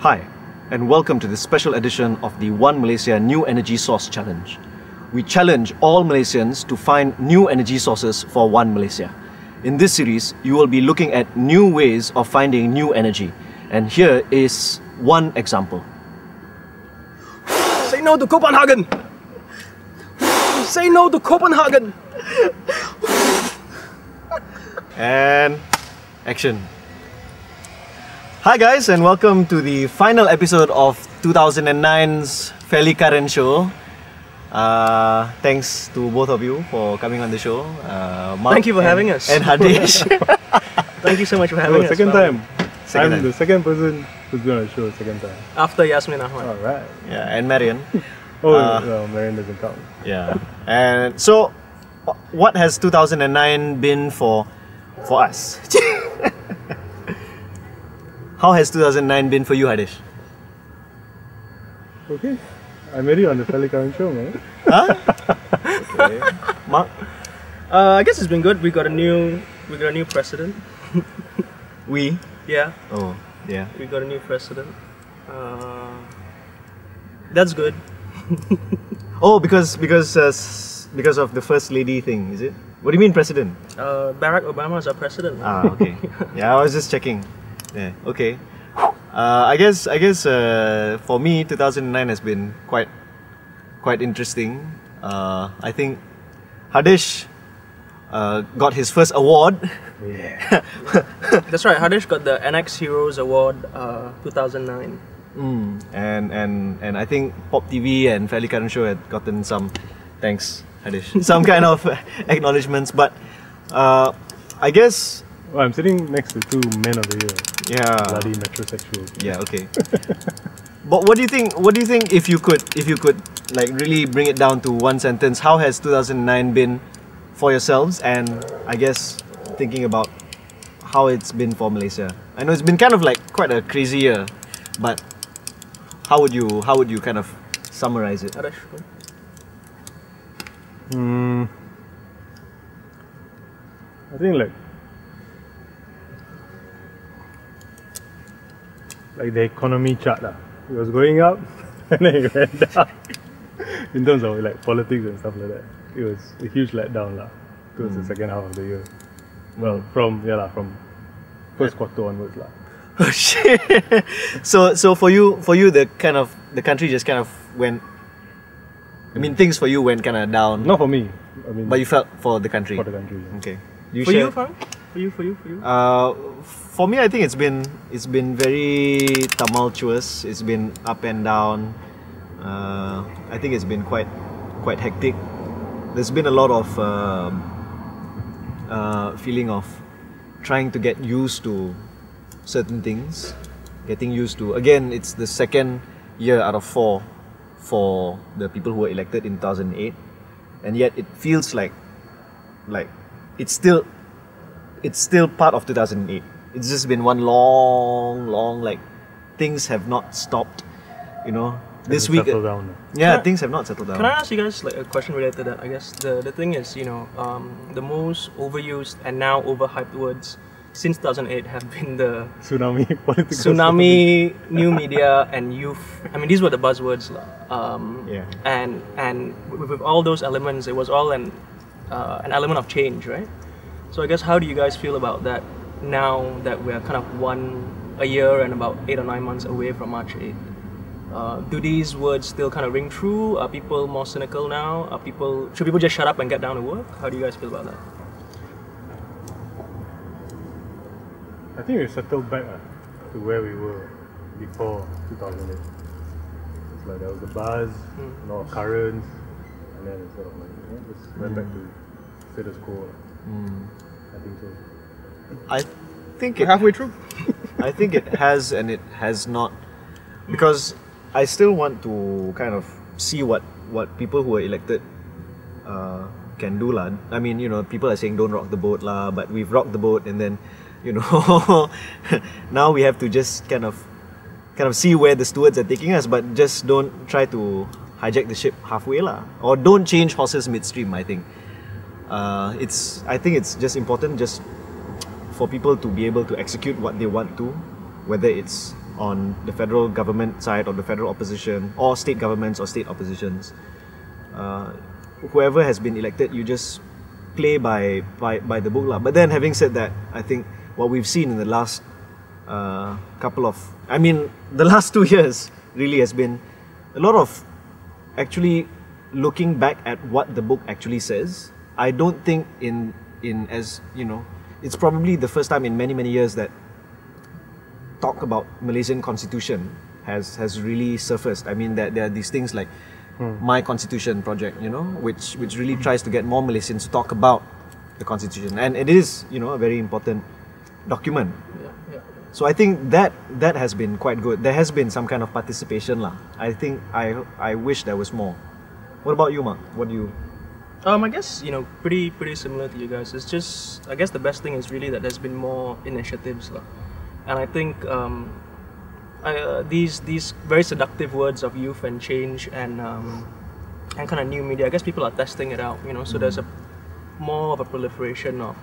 Hi, and welcome to this special edition of the One Malaysia New Energy Source Challenge. We challenge all Malaysians to find new energy sources for One Malaysia. In this series, you will be looking at new ways of finding new energy. And here is one example. Say no to Copenhagen! Say no to Copenhagen! And action. Hi guys, and welcome to the final episode of 2009's Fairly Current Show. Thanks to both of you for coming on the show. Mark Thank you for having us. And Hadish. Thank you so much for having us. Second time. Second I'm time. the second person who's going on the show second time. After Yasmin Ahmad. Alright. Yeah, and Marian. No, Marian doesn't count. Yeah. And so, what has 2009 been for us? How has 2009 been for you, Hadish? Okay. I met you on the Fairly Current Show, man. Huh? Okay. Mark? I guess it's been good. We got a new president. We? Yeah, Oh, yeah. we got a new president. That's good. Oh, because of the first lady thing, is it? What do you mean, president? Barack Obama is our president. Ah, okay. Yeah, I was just checking. Yeah, okay. I guess for me, 2009 has been quite interesting. I think Hadish got his first award. Yeah. That's right. Hadish got the NX Heroes Award 2009. And I think Popteevee and Fairly Current Show had gotten some, thanks Hadish, some kind of acknowledgements. But I guess. Well, I'm sitting next to two men of the year. Yeah. Bloody metrosexuals. Yeah. Okay. But what do you think? What do you think if you could like really bring it down to one sentence? How has 2009 been for yourselves? And I guess thinking about how it's been for Malaysia. I know it's been kind of like quite a crazy year, but how would you kind of summarize it? Hadish. I think like the economy chart it was going up and then it went down. In terms of like politics and stuff like that, it was a huge letdown towards the second half of the year. Well, from first quarter onwards . Oh shit! So for you the country just kind of went. I mean, things for you went kind of down. Not for me. I mean, But you felt for the country. for the country. Yeah. Okay. For you, Farhan? For you? For me, I think it's been very tumultuous. It's been up and down. I think it's been quite hectic. There's been a lot of feeling of trying to get used to certain things. Getting used to, again, it's the second year out of 4 for the people who were elected in 2008, and yet it feels like it's still part of 2008. It's just been one long like things have not stopped, you know. This week, Settle down. yeah, things have not settled down. Can I ask you guys like a question related to that? I guess the thing is, you know, the most overused and now overhyped words since 2008 have been the Tsunami, political tsunami, new media, and youth. I mean, these were the buzzwords. Yeah. And with all those elements, it was all an element of change, right? So I guess how do you guys feel about that now that we're kind of a year and about 8 or 9 months away from March 8th? Do these words still kind of ring true? Are people more cynical now? Should people just shut up and get down to work? How do you guys feel about that? I think we settled back to where we were before 2008. It's like there was a buzz, a lot of currents, and then it sort of like just went back to status quo. I think so. I think We're halfway through. I think it has and it has not, because I still want to kind of see what people who are elected can do lah. I mean, you know, people are saying don't rock the boat lah, but we've rocked the boat, and then, you know, now we have to just kind of see where the stewards are taking us, but just don't try to hijack the ship halfway lah, or don't change horses midstream. I think I think it's just important just for people to be able to execute what they want to, whether it's on the federal government side or the federal opposition or state governments or state oppositions. Whoever has been elected, you just play by the book lah. But then having said that, I think what we've seen in the last the last 2 years really has been a lot of actually looking back at what the book actually says. I don't think in as you know, it's probably the first time in many years that talk about Malaysian constitution has really surfaced. I mean that there are these things like My Constitution project, you know, which really tries to get more Malaysians to talk about the constitution, and it is, you know, a very important document. So I think that has been quite good. There has been some kind of participation lah. I think I wish there was more. What about you, Mark? What do you? I guess, you know, pretty similar to you guys. It's just, I guess the best thing is really that there's been more initiatives lah. And I think these very seductive words of youth and change and kind of new media, I guess people are testing it out, you know. So there's more of a proliferation of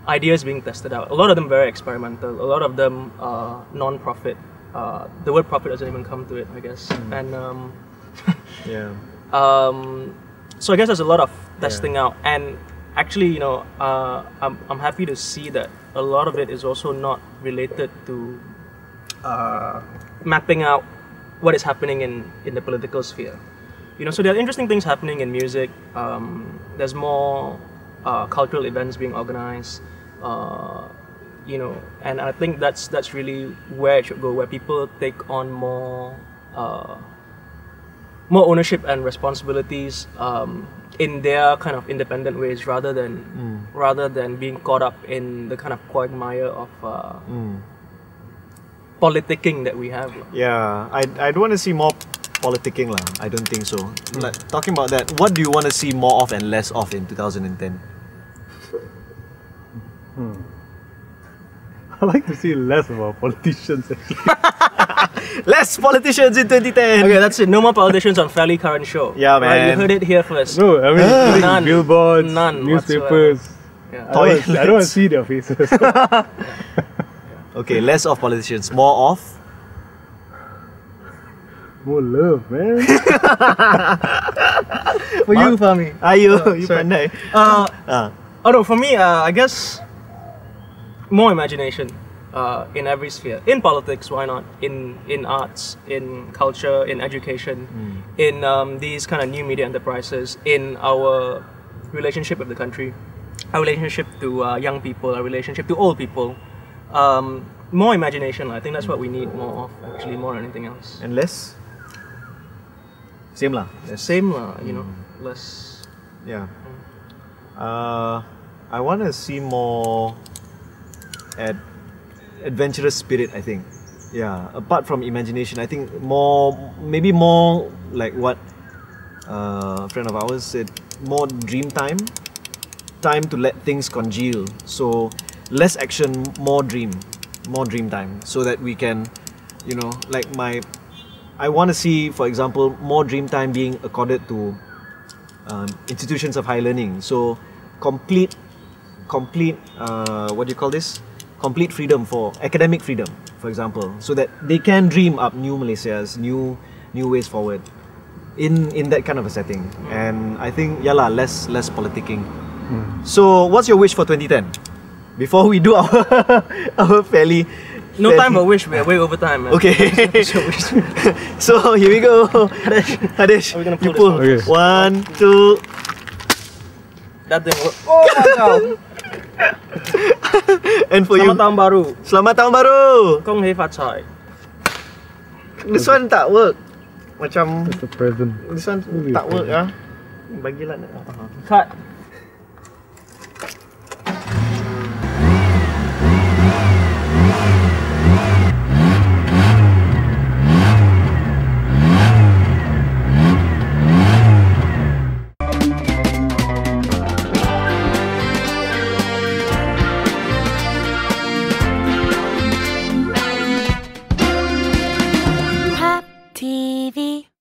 ideas being tested out. A lot of them very experimental. A lot of them non-profit. The word profit doesn't even come to it, I guess. And so I guess there's a lot of testing out. And actually, you know, I'm happy to see that a lot of it is also not related to mapping out what is happening in the political sphere. You know, so there are interesting things happening in music. There's more cultural events being organized. You know, and I think that's really where it should go, where people take on more ownership and responsibilities in their kind of independent ways, rather than being caught up in the kind of quagmire of politicking that we have. Yeah, I don't want to see more politicking lah. I don't think so. Like, talking about that, what do you want to see more of and less of in 2010? I like to see less of our politicians actually. Less politicians in 2010. Okay, that's it. No more politicians on Fairly Current Show. Yeah, man. Right, you heard it here first. No, I mean None. billboards, None newspapers. Yeah. I don't want to see their faces. Okay, less of politicians, more of More love, man. For you, Fahmi. Ayo, you sorry. pandai. Oh no, for me, I guess more imagination in every sphere. In politics, why not? In arts, in culture, in education, in these kind of new media enterprises, in our relationship with the country, our relationship to young people, our relationship to old people. More imagination. I think that's what we need more of, actually, more than anything else. And less? Same lah. Same lah, you know, less. Yeah. I want to see more adventurous spirit, I think. Yeah, apart from imagination, I think maybe more like what a friend of ours said, more dream time to let things congeal. So less action, more dream time, so that we can, you know, like I want to see, for example, more dream time being accorded to institutions of higher learning. So complete what do you call this? Complete freedom for academic freedom, for example, so that they can dream up new Malaysias, new ways forward in that kind of a setting. And I think less politicking. So what's your wish for 2010? Before we do our fairly No time for wish, we're way over time, man. Okay. So here we go. Hadesh, Are we gonna you pull pull. this Okay. 1, 2. That thing worked. Oh my god! And for Selamat you, Tahun Baru. Selamat Tahun Baru. Kong Hei Fat Chai. This one tak work. Macam It's a present. this one tak work ah. Bagilah nak. Cut. Popteevee.